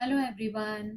Hello everyone.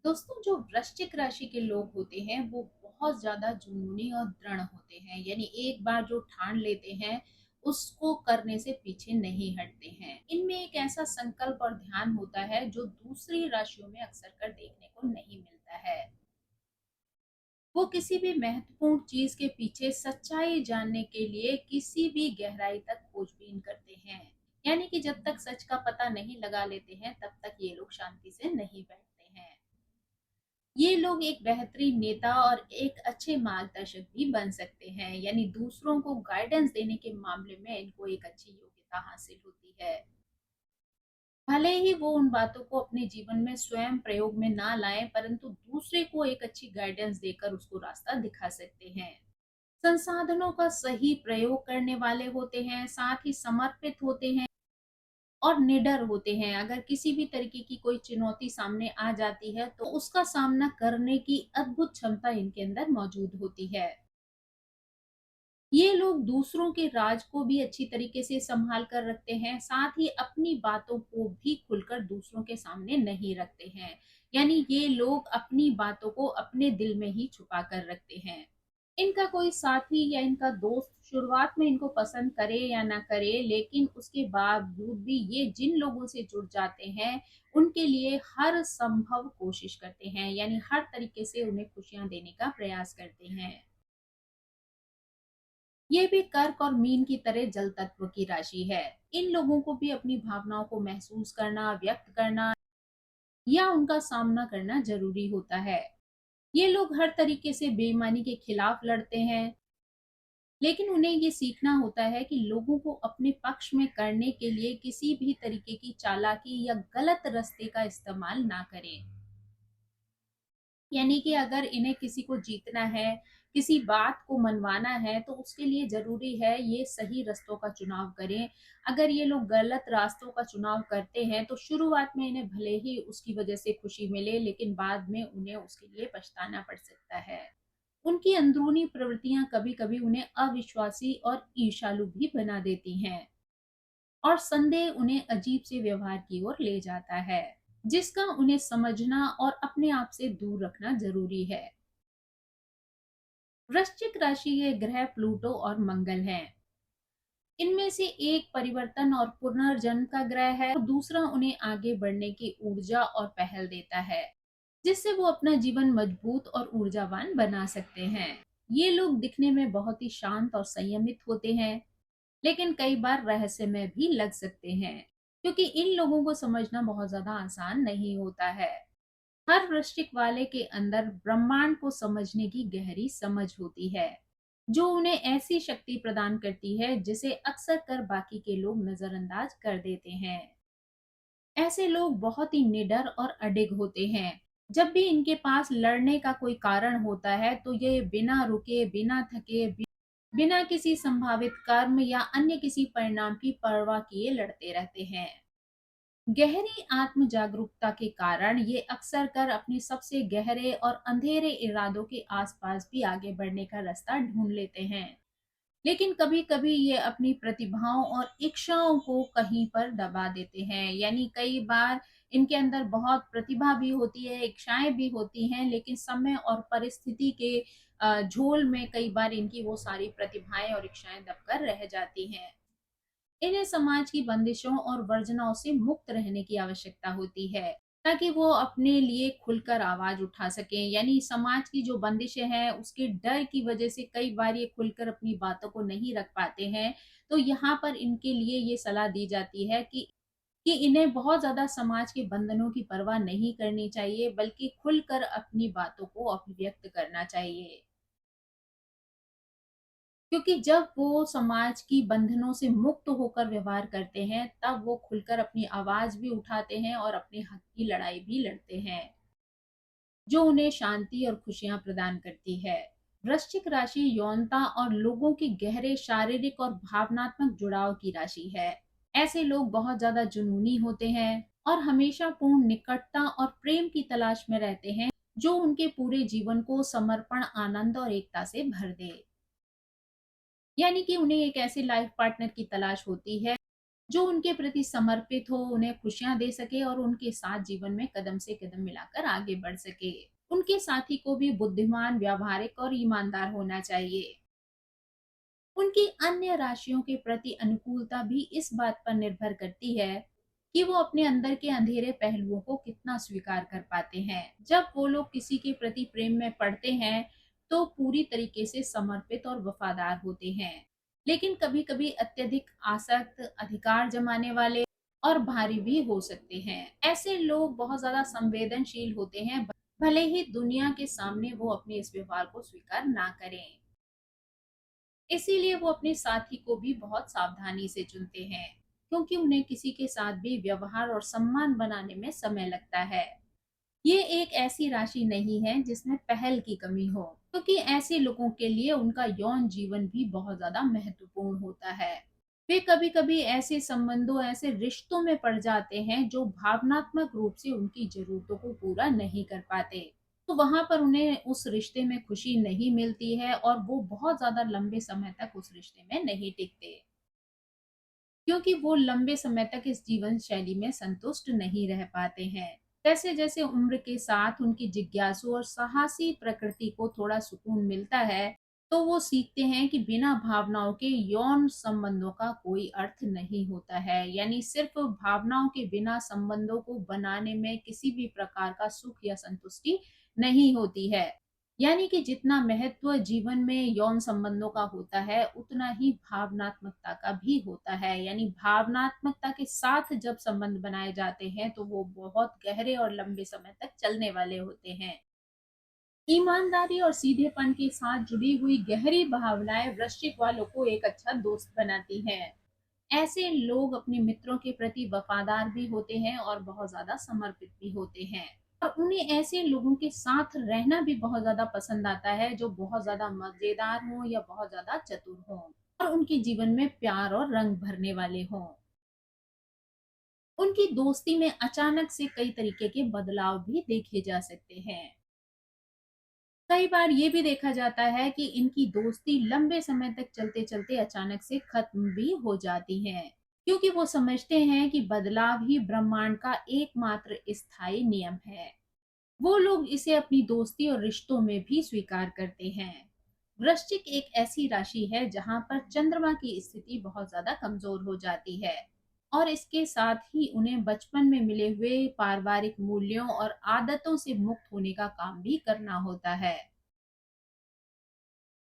दोस्तों, जो वृश्चिक राशि के लोग होते हैं वो बहुत ज्यादा जुनूनी और दृढ़ होते हैं। यानी एक बार जो ठान लेते हैं उसको करने से पीछे नहीं हटते हैं। इनमें एक ऐसा संकल्प और ध्यान होता है जो दूसरी राशियों में अक्सर कर देखने को नहीं मिलता है। वो किसी भी महत्वपूर्ण चीज के पीछे सच्चाई जानने के लिए किसी भी गहराई तक खोजबीन करते हैं। यानी कि जब तक सच का पता नहीं लगा लेते हैं तब तक ये लोग शांति से नहीं बैठते हैं। ये लोग एक बेहतरीन नेता और एक अच्छे मार्गदर्शक भी बन सकते हैं। यानी दूसरों को गाइडेंस देने के मामले में इनको एक अच्छी योग्यता हासिल होती है। भले ही वो उन बातों को अपने जीवन में स्वयं प्रयोग में ना लाएं, परंतु दूसरे को एक अच्छी गाइडेंस देकर उसको रास्ता दिखा सकते हैं। संसाधनों का सही प्रयोग करने वाले होते हैं, साथ ही समर्पित होते हैं और निडर होते हैं। अगर किसी भी तरीके की कोई चुनौती सामने आ जाती है तो उसका सामना करने की अद्भुत क्षमता इनके अंदर मौजूद होती है। ये लोग दूसरों के राज को भी अच्छी तरीके से संभाल कर रखते हैं, साथ ही अपनी बातों को भी खुलकर दूसरों के सामने नहीं रखते हैं। यानी ये लोग अपनी बातों को अपने दिल में ही छुपा कर रखते हैं। इनका कोई साथी या इनका दोस्त शुरुआत में इनको पसंद करे या ना करे, लेकिन उसके बावजूद भी ये जिन लोगों से जुड़ जाते हैं उनके लिए हर संभव कोशिश करते हैं। यानी हर तरीके से उन्हें खुशियां देने का प्रयास करते हैं। ये भी कर्क और मीन की तरह जल तत्व की राशि है। इन लोगों को भी अपनी भावनाओं को महसूस करना, व्यक्त करना या उनका सामना करना जरूरी होता है। ये लोग हर तरीके से बेईमानी के खिलाफ लड़ते हैं, लेकिन उन्हें ये सीखना होता है कि लोगों को अपने पक्ष में करने के लिए किसी भी तरीके की चालाकी या गलत रास्ते का इस्तेमाल ना करें। यानी कि अगर इन्हें किसी को जीतना है, किसी बात को मनवाना है, तो उसके लिए ज़रूरी है ये सही रास्तों का चुनाव करें। अगर ये लोग गलत रास्तों का चुनाव करते हैं, तो शुरुआत में इन्हें भले ही उसकी वजह से खुशी मिले, लेकिन बाद में उन्हें उसके लिए पछताना पड़ सकता है। उनकी अंदरूनी प्रवृत्तियां कभी-कभी उन्हें अविश्वासी और ईर्ष्यालु भी बना देती हैं, और संदेह उन्हें अजीब से व्यवहार की ओर ले जाता है, जिसका उन्हें समझना और अपने आप से दूर रखना जरूरी है। वृश्चिक राशि के ग्रह प्लूटो और मंगल हैं। इनमें से एक परिवर्तन और पुनर्जन्म का ग्रह है और दूसरा उन्हें आगे बढ़ने की ऊर्जा और पहल देता है, जिससे वो अपना जीवन मजबूत और ऊर्जावान बना सकते हैं। ये लोग दिखने में बहुत ही शांत और संयमित होते हैं, लेकिन कई बार रहस्यमय भी लग सकते हैं, क्योंकि इन लोगों को समझना बहुत ज्यादा आसान नहीं होता है। हर वृश्चिक वाले के अंदर ब्रह्मांड को समझने की गहरी समझ होती है, जो उन्हें ऐसी शक्ति प्रदान करती है जिसे अक्सर कर बाकी के लोग नजरअंदाज कर देते हैं। ऐसे लोग बहुत ही निडर और अडिग होते हैं। जब भी इनके पास लड़ने का कोई कारण होता है तो ये बिना रुके, बिना थके, बिना किसी संभावित कर्म या अन्य किसी परिणाम की परवाह किए लड़ते रहते हैं। गहरी आत्म जागरूकता के कारण ये अक्सर कर अपने सबसे गहरे और अंधेरे इरादों के आसपास भी आगे बढ़ने का रास्ता ढूंढ लेते हैं। लेकिन कभी-कभी ये अपनी प्रतिभाओं और इच्छाओं को कहीं पर दबा देते हैं। यानी कई बार इनके अंदर बहुत प्रतिभा भी होती है, इच्छाएं भी होती हैं, लेकिन समय और परिस्थिति के झोल में कई बार इनकी वो सारी प्रतिभाएं और इच्छाएं दबकर रह जाती हैं। इन्हें समाज की बंदिशों और वर्जनाओं से मुक्त रहने की आवश्यकता होती है, ताकि वो अपने लिए खुलकर आवाज उठा सकें। यानी समाज की जो बंदिशें हैं उसके डर की वजह से कई बार ये खुलकर अपनी बातों को नहीं रख पाते हैं। तो यहाँ पर इनके लिए ये सलाह दी जाती है कि इन्हें बहुत ज्यादा समाज के बंधनों की परवाह नहीं करनी चाहिए, बल्कि खुलकर अपनी बातों को अभिव्यक्त करना चाहिए। क्योंकि जब वो समाज की बंधनों से मुक्त होकर व्यवहार करते हैं, तब वो खुलकर अपनी आवाज भी उठाते हैं और अपने हक की लड़ाई भी लड़ते हैं, जो उन्हें शांति और खुशियां प्रदान करती है। वृश्चिक राशि यौनता और लोगों के गहरे शारीरिक और भावनात्मक जुड़ाव की राशि है। ऐसे लोग बहुत ज्यादा जुनूनी होते हैं और हमेशा पूर्ण निकटता और प्रेम की तलाश में रहते हैं, जो उनके पूरे जीवन को समर्पण, आनंद और एकता से भर दे। यानी कि उन्हें एक ऐसे लाइफ पार्टनर की तलाश होती है जो उनके प्रति समर्पित हो, उन्हें खुशियाँ दे सके और उनके साथ जीवन में कदम से कदम मिलाकर आगे बढ़ सके। उनके साथी को भी बुद्धिमान, व्यावहारिक और ईमानदार होना चाहिए। उनकी अन्य राशियों के प्रति अनुकूलता भी इस बात पर निर्भर करती है कि वो अपने अंदर के अंधेरे पहलुओं को कितना स्वीकार कर पाते हैं। जब वो लोग किसी के प्रति प्रेम में पड़ते हैं, तो पूरी तरीके से समर्पित और वफादार होते हैं। लेकिन कभी-कभी अत्यधिक आसक्त, अधिकार जमाने वाले और भारी भी हो सकते हैं। ऐसे लोग बहुत ज़्यादा संवेदनशील होते हैं, भले ही दुनिया के सामने वो अपने इस व्यवहार को स्वीकार ना करें। इसीलिए वो अपने साथी को भी बहुत सावधानी से चुनते हैं, क्योंकि उन्हें किसी के साथ भी व्यवहार और सम्मान बनाने में समय लगता है। ये एक ऐसी राशि नहीं है जिसमें पहल की कमी हो, क्योंकि ऐसे लोगों के लिए उनका यौन जीवन भी बहुत ज्यादा महत्वपूर्ण होता है। वे कभी-कभी ऐसे संबंधों, ऐसे रिश्तों में पड़ जाते हैं जो भावनात्मक रूप से उनकी जरूरतों को पूरा नहीं कर पाते। तो वहां पर उन्हें उस रिश्ते में खुशी नहीं मिलती है और वो बहुत ज्यादा लंबे समय तक उस रिश्ते में नहीं टिकते, क्योंकि वो लंबे समय तक इस जीवन शैली में संतुष्ट नहीं रह पाते हैं। जैसे जैसे उम्र के साथ उनकी जिज्ञासु और साहसी प्रकृति को थोड़ा सुकून मिलता है, तो वो सीखते हैं कि बिना भावनाओं के यौन संबंधों का कोई अर्थ नहीं होता है। यानी सिर्फ भावनाओं के बिना संबंधों को बनाने में किसी भी प्रकार का सुख या संतुष्टि नहीं होती है। यानी कि जितना महत्व जीवन में यौन संबंधों का होता है, उतना ही भावनात्मकता का भी होता है। यानी भावनात्मकता के साथ जब संबंध बनाए जाते हैं, तो वो बहुत गहरे और लंबे समय तक चलने वाले होते हैं। ईमानदारी और सीधेपन के साथ जुड़ी हुई गहरी भावनाएं वृश्चिक वालों को एक अच्छा दोस्त बनाती हैं। ऐसे लोग अपने मित्रों के प्रति वफादार भी होते हैं और बहुत ज्यादा समर्पित भी होते हैं। और उन्हें ऐसे लोगों के साथ रहना भी बहुत ज्यादा पसंद आता है जो बहुत ज्यादा मजेदार हों या बहुत ज्यादा चतुर हों और उनके जीवन में प्यार और रंग भरने वाले हों। उनकी दोस्ती में अचानक से कई तरीके के बदलाव भी देखे जा सकते हैं। कई बार ये भी देखा जाता है कि इनकी दोस्ती लंबे समय तक चलते चलते अचानक से खत्म भी हो जाती है, क्योंकि वो समझते हैं कि बदलाव ही ब्रह्मांड का एकमात्र स्थायी नियम है। वो लोग इसे अपनी दोस्ती और रिश्तों में भी स्वीकार करते हैं। वृश्चिक एक ऐसी राशि है जहां पर चंद्रमा की स्थिति बहुत ज्यादा कमजोर हो जाती है और इसके साथ ही उन्हें बचपन में मिले हुए पारिवारिक मूल्यों और आदतों से मुक्त होने का काम भी करना होता है।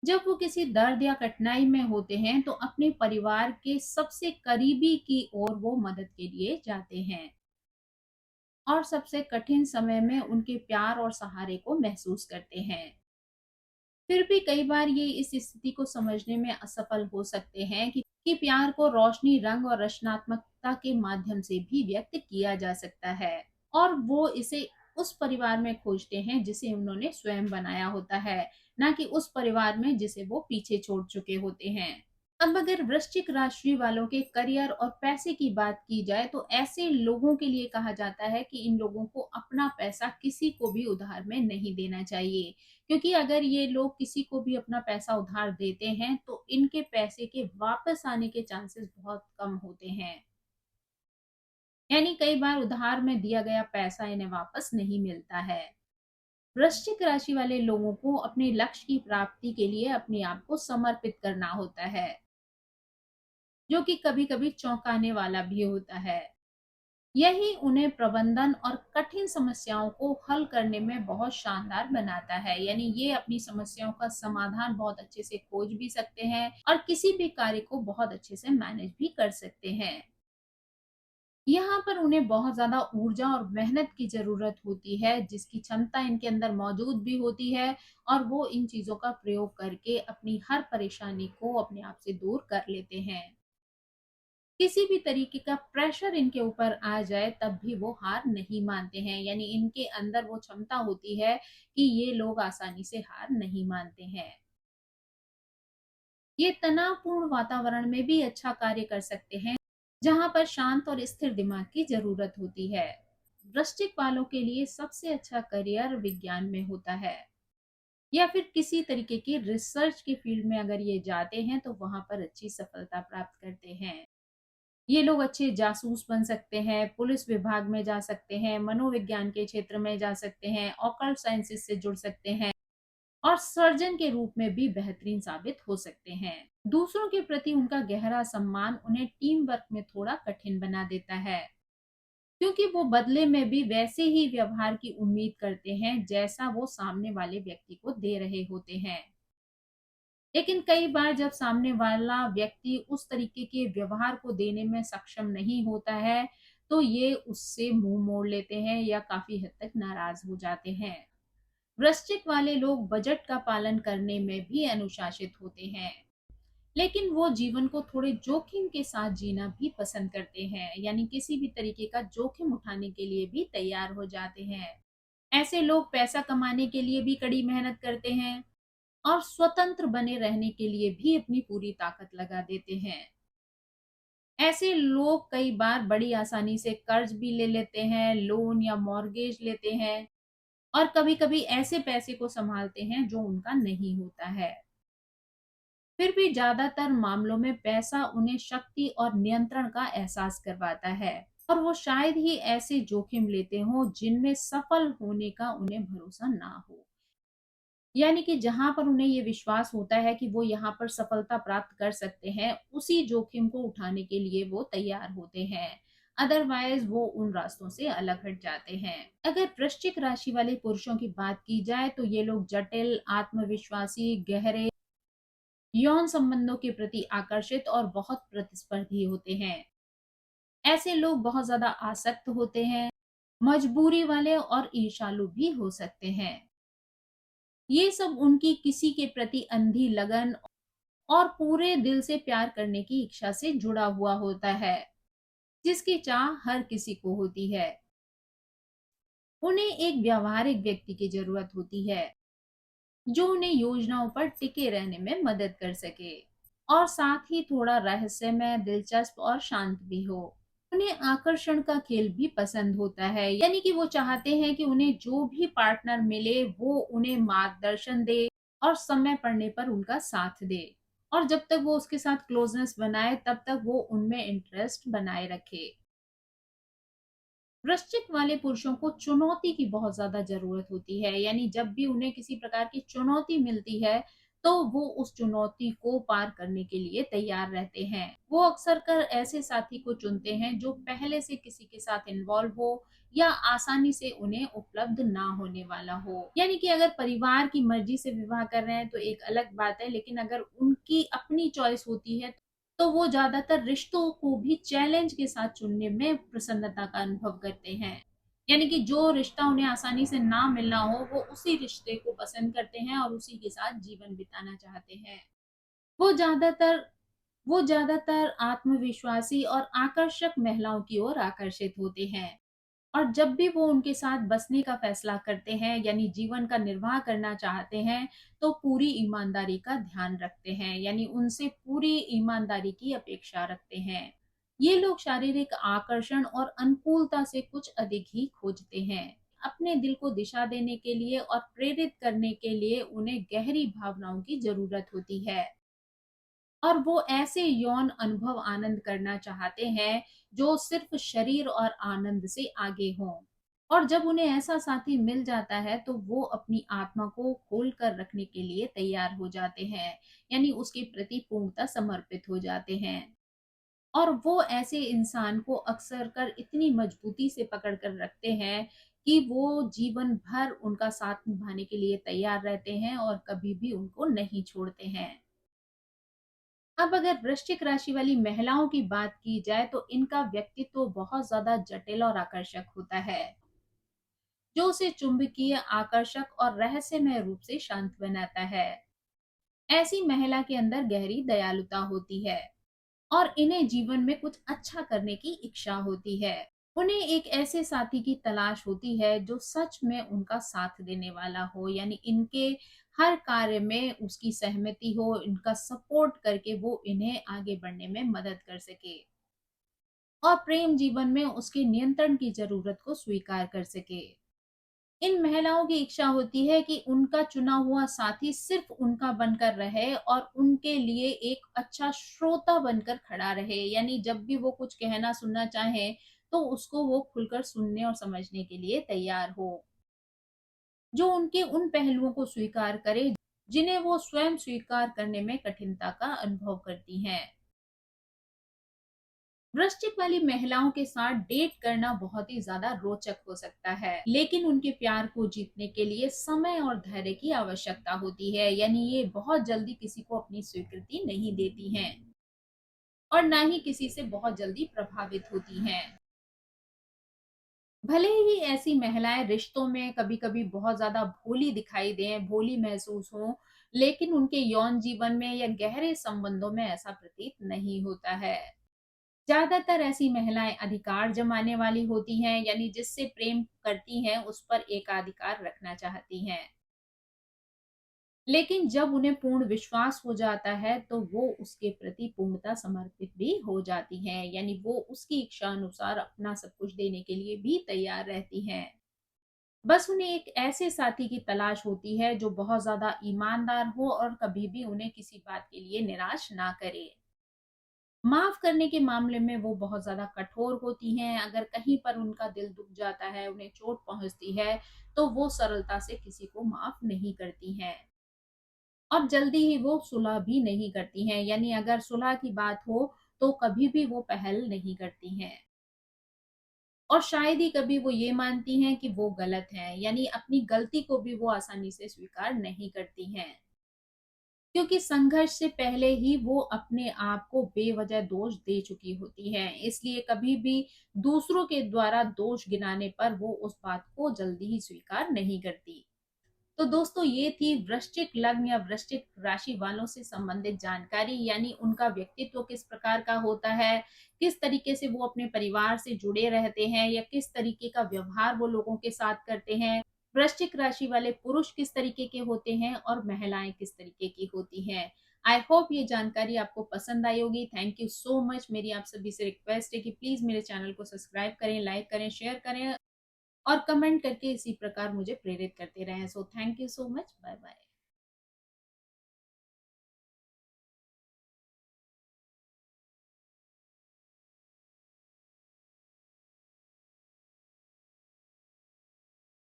जब वो किसी दर्द या कठिनाई में होते हैं, तो अपने परिवार के सबसे करीबी की ओर वो मदद के लिए जाते हैं और सबसे कठिन समय में उनके प्यार और सहारे को महसूस करते हैं। फिर भी कई बार ये इस स्थिति को समझने में असफल हो सकते हैं कि प्यार को रोशनी, रंग और रचनात्मकता के माध्यम से भी व्यक्त किया जा सकता है और वो इसे उस परिवार में खोजते हैं जिसे उन्होंने स्वयं बनाया होता है, ना कि उस परिवार में जिसे वो पीछे छोड़ चुके होते हैं। अब अगर वृश्चिक राशि वालों के करियर और पैसे की बात की जाए, तो ऐसे लोगों के लिए कहा जाता है कि इन लोगों को अपना पैसा किसी को भी उधार में नहीं देना चाहिए, क्योंकि अगर ये लोग किसी को भी अपना पैसा उधार देते हैं, तो इनके पैसे के वापस आने के चांसेस बहुत कम होते हैं। यानी कई बार उधार में दिया गया पैसा इन्हें वापस नहीं मिलता है। वृश्चिक राशि वाले लोगों को अपने लक्ष्य की प्राप्ति के लिए अपने आप को समर्पित करना होता है, जो कि कभी-कभी चौंकाने वाला भी होता है। यही उन्हें प्रबंधन और कठिन समस्याओं को हल करने में बहुत शानदार बनाता है। यानी ये अपनी समस्याओं का समाधान बहुत अच्छे से खोज भी सकते हैं और किसी भी कार्य को बहुत अच्छे से मैनेज भी कर सकते हैं। यहाँ पर उन्हें बहुत ज्यादा ऊर्जा और मेहनत की जरूरत होती है, जिसकी क्षमता इनके अंदर मौजूद भी होती है और वो इन चीजों का प्रयोग करके अपनी हर परेशानी को अपने आप से दूर कर लेते हैं। किसी भी तरीके का प्रेशर इनके ऊपर आ जाए, तब भी वो हार नहीं मानते हैं। यानी इनके अंदर वो क्षमता होती है कि ये लोग आसानी से हार नहीं मानते हैं। ये तनावपूर्ण वातावरण में भी अच्छा कार्य कर सकते हैं, जहां पर शांत और स्थिर दिमाग की जरूरत होती है। वृश्चिक वालों के लिए सबसे अच्छा करियर विज्ञान में होता है या फिर किसी तरीके की रिसर्च के फील्ड में अगर ये जाते हैं, तो वहां पर अच्छी सफलता प्राप्त करते हैं। ये लोग अच्छे जासूस बन सकते हैं, पुलिस विभाग में जा सकते हैं, मनोविज्ञान के क्षेत्र में जा सकते हैं, ऑकल्ट साइंसेस से जुड़ सकते हैं और सर्जन के रूप में भी बेहतरीन साबित हो सकते हैं। दूसरों के प्रति उनका गहरा सम्मान उन्हें टीम वर्क में थोड़ा कठिन बना देता है, क्योंकि वो बदले में भी वैसे ही व्यवहार की उम्मीद करते हैं जैसा वो सामने वाले व्यक्ति को दे रहे होते हैं। लेकिन कई बार जब सामने वाला व्यक्ति उस तरीके के व्यवहार को देने में सक्षम नहीं होता है, तो ये उससे मुंह मोड़ लेते हैं या काफी हद तक नाराज हो जाते हैं। वृश्चिक वाले लोग बजट का पालन करने में भी अनुशासित होते हैं, लेकिन वो जीवन को थोड़े जोखिम के साथ जीना भी पसंद करते हैं, यानी किसी भी तरीके का जोखिम उठाने के लिए भी तैयार हो जाते हैं। ऐसे लोग पैसा कमाने के लिए भी कड़ी मेहनत करते हैं और स्वतंत्र बने रहने के लिए भी अपनी पूरी ताकत लगा देते हैं। ऐसे लोग कई बार बड़ी आसानी से कर्ज भी ले लेते हैं, लोन या मॉर्गेज लेते हैं और कभी-कभी ऐसे पैसे को संभालते हैं जो उनका नहीं होता है। फिर भी ज्यादातर मामलों में पैसा उन्हें शक्ति और नियंत्रण का एहसास करवाता है और वो शायद ही ऐसे जोखिम लेते हों जिनमें सफल होने का उन्हें भरोसा ना हो। यानी कि जहां पर उन्हें ये विश्वास होता है कि वो यहाँ पर सफलता प्राप्त कर सकते हैं, उसी जोखिम को उठाने के लिए वो तैयार होते हैं। अदरवाइज वो उन रास्तों से अलग हट जाते हैं। अगर वृश्चिक राशि वाले पुरुषों की बात की जाए तो ये लोग जटिल, आत्मविश्वासी, गहरे यौन संबंधों के प्रति आकर्षित और बहुत प्रतिस्पर्धी होते हैं। ऐसे लोग बहुत ज्यादा आसक्त होते हैं, मजबूरी वाले और ईर्ष्यालु भी हो सकते हैं। ये सब उनकी किसी के प्रति अंधी लगन और पूरे दिल से प्यार करने की इच्छा से जुड़ा हुआ होता है, जिसकी चाह हर किसी को होती है। उन्हें एक व्यावहारिक व्यक्ति की जरूरत होती है जो उन्हें योजनाओं पर टिके रहने में मदद कर सके और साथ ही थोड़ा रहस्यमय, दिलचस्प और शांत भी हो। उन्हें आकर्षण का खेल भी पसंद होता है, यानी कि वो चाहते हैं कि उन्हें जो भी पार्टनर मिले वो उन्हें मार्गदर्शन दे और समय पड़ने पर उनका साथ दे, और जब तक वो उसके साथ क्लोजनेस बनाए तब तक वो उनमें इंटरेस्ट बनाए रखे। वृश्चिक वाले पुरुषों को चुनौती की बहुत ज्यादा जरूरत होती है, यानी जब भी उन्हें किसी प्रकार की चुनौती मिलती है तो वो उस चुनौती को पार करने के लिए तैयार रहते हैं। वो अक्सर कर ऐसे साथी को चुनते हैं जो पहले से किसी के साथ इन्वॉल्व हो या आसानी से उन्हें उपलब्ध ना होने वाला हो। यानी कि अगर परिवार की मर्जी से विवाह कर रहे हैं तो एक अलग बात है, लेकिन अगर उनकी अपनी चॉइस होती है तो वो ज्यादातर रिश्तों को भी चैलेंज के साथ चुनने में प्रसन्नता का अनुभव करते हैं। यानी कि जो रिश्ता उन्हें आसानी से ना मिलना हो वो उसी रिश्ते को पसंद करते हैं और उसी के साथ जीवन बिताना चाहते हैं। वो ज्यादातर वो ज्यादातर आत्मविश्वासी और आकर्षक महिलाओं की ओर आकर्षित होते हैं और जब भी वो उनके साथ बसने का फैसला करते हैं, यानी जीवन का निर्वाह करना चाहते हैं, तो पूरी ईमानदारी का ध्यान रखते हैं, यानी उनसे पूरी ईमानदारी की अपेक्षा रखते हैं। ये लोग शारीरिक आकर्षण और अनुकूलता से कुछ अधिक ही खोजते हैं। अपने दिल को दिशा देने के लिए और प्रेरित करने के लिए उन्हें गहरी भावनाओं की जरूरत होती है और वो ऐसे यौन अनुभव आनंद करना चाहते हैं जो सिर्फ शरीर और आनंद से आगे हों। और जब उन्हें ऐसा साथी मिल जाता है तो वो अपनी आत्मा को खोल कर रखने के लिए तैयार हो जाते हैं, यानी उसके प्रति पूर्णतः समर्पित हो जाते हैं। और वो ऐसे इंसान को अक्सर कर इतनी मजबूती से पकड़ कर रखते हैं कि वो जीवन भर उनका साथ निभाने के लिए तैयार रहते हैं और कभी भी उनको नहीं छोड़ते हैं। अब अगर वृश्चिक राशि वाली महिलाओं की बात की जाए तो इनका व्यक्तित्व तो बहुत ज्यादा जटिल और आकर्षक होता है, जो उसे चुंबकीय, आकर्षक और रहस्यमय रूप से शांत बनाता है। ऐसी महिला के अंदर गहरी दयालुता होती है और इन्हें जीवन में कुछ अच्छा करने की इच्छा होती है। उन्हें एक ऐसे साथी की तलाश होती है जो सच में उनका साथ देने वाला हो, यानी इनके हर कार्य में उसकी सहमति हो, इनका सपोर्ट करके वो इन्हें आगे बढ़ने में मदद कर सके और प्रेम जीवन में उसके नियंत्रण की जरूरत को स्वीकार कर सके। इन महिलाओं की इच्छा होती है कि उनका चुना हुआ साथी सिर्फ उनका बनकर रहे और उनके लिए एक अच्छा श्रोता बनकर खड़ा रहे, यानी जब भी वो कुछ कहना सुनना चाहे तो उसको वो खुलकर सुनने और समझने के लिए तैयार हो, जो उनके उन पहलुओं को स्वीकार करे जिन्हें वो स्वयं स्वीकार करने में कठिनता का अनुभव करती हैं। वृश्चिक वाली महिलाओं के साथ डेट करना बहुत ही ज्यादा रोचक हो सकता है, लेकिन उनके प्यार को जीतने के लिए समय और धैर्य की आवश्यकता होती है, यानी ये बहुत जल्दी किसी को अपनी स्वीकृति नहीं देती हैं और ना ही किसी से बहुत जल्दी प्रभावित होती हैं। भले ही ऐसी महिलाएं रिश्तों में कभी कभी बहुत ज्यादा भोली दिखाई दें, भोली महसूस हो, लेकिन उनके यौन जीवन में या गहरे संबंधों में ऐसा प्रतीत नहीं होता है। ज्यादातर ऐसी महिलाएं अधिकार जमाने वाली होती हैं, यानी जिससे प्रेम करती हैं उस पर एकाधिकार रखना चाहती हैं। लेकिन जब उन्हें पूर्ण विश्वास हो जाता है तो वो उसके प्रति पूर्णतः समर्पित भी हो जाती हैं, यानी वो उसकी इच्छा अनुसार अपना सब कुछ देने के लिए भी तैयार रहती हैं। बस उन्हें एक ऐसे साथी की तलाश होती है जो बहुत ज्यादा ईमानदार हो और कभी भी उन्हें किसी बात के लिए निराश ना करे। माफ करने के मामले में वो बहुत ज्यादा कठोर होती हैं। अगर कहीं पर उनका दिल दुख जाता है, उन्हें चोट पहुंचती है, तो वो सरलता से किसी को माफ नहीं करती हैं और जल्दी ही वो सुलह भी नहीं करती हैं, यानी अगर सुलह की बात हो तो कभी भी वो पहल नहीं करती हैं और शायद ही कभी वो ये मानती हैं कि वो गलत हैं, यानी अपनी गलती को भी वो आसानी से स्वीकार नहीं करती हैं, क्योंकि संघर्ष से पहले ही वो अपने आप को बेवजह दोष दे चुकी होती हैं। इसलिए कभी भी दूसरों के द्वारा दोष गिनाने पर वो उस बात को जल्दी ही स्वीकार नहीं करती। तो दोस्तों, ये थी वृश्चिक लग्न या वृश्चिक राशि वालों से संबंधित जानकारी, यानी उनका व्यक्तित्व किस प्रकार का होता है, किस तरीके से वो अपने परिवार से जुड़े रहते हैं या किस तरीके का व्यवहार वो लोगों के साथ करते हैं, वृश्चिक राशि वाले पुरुष किस तरीके के होते हैं और महिलाएं किस तरीके की होती हैं। आई होप ये जानकारी आपको पसंद आई होगी। Thank you so much. मेरी आप सभी से रिक्वेस्ट है कि प्लीज मेरे चैनल को सब्सक्राइब करें, लाइक करें, शेयर करें और कमेंट करके इसी प्रकार मुझे प्रेरित करते रहें। So thank you so much. Bye bye.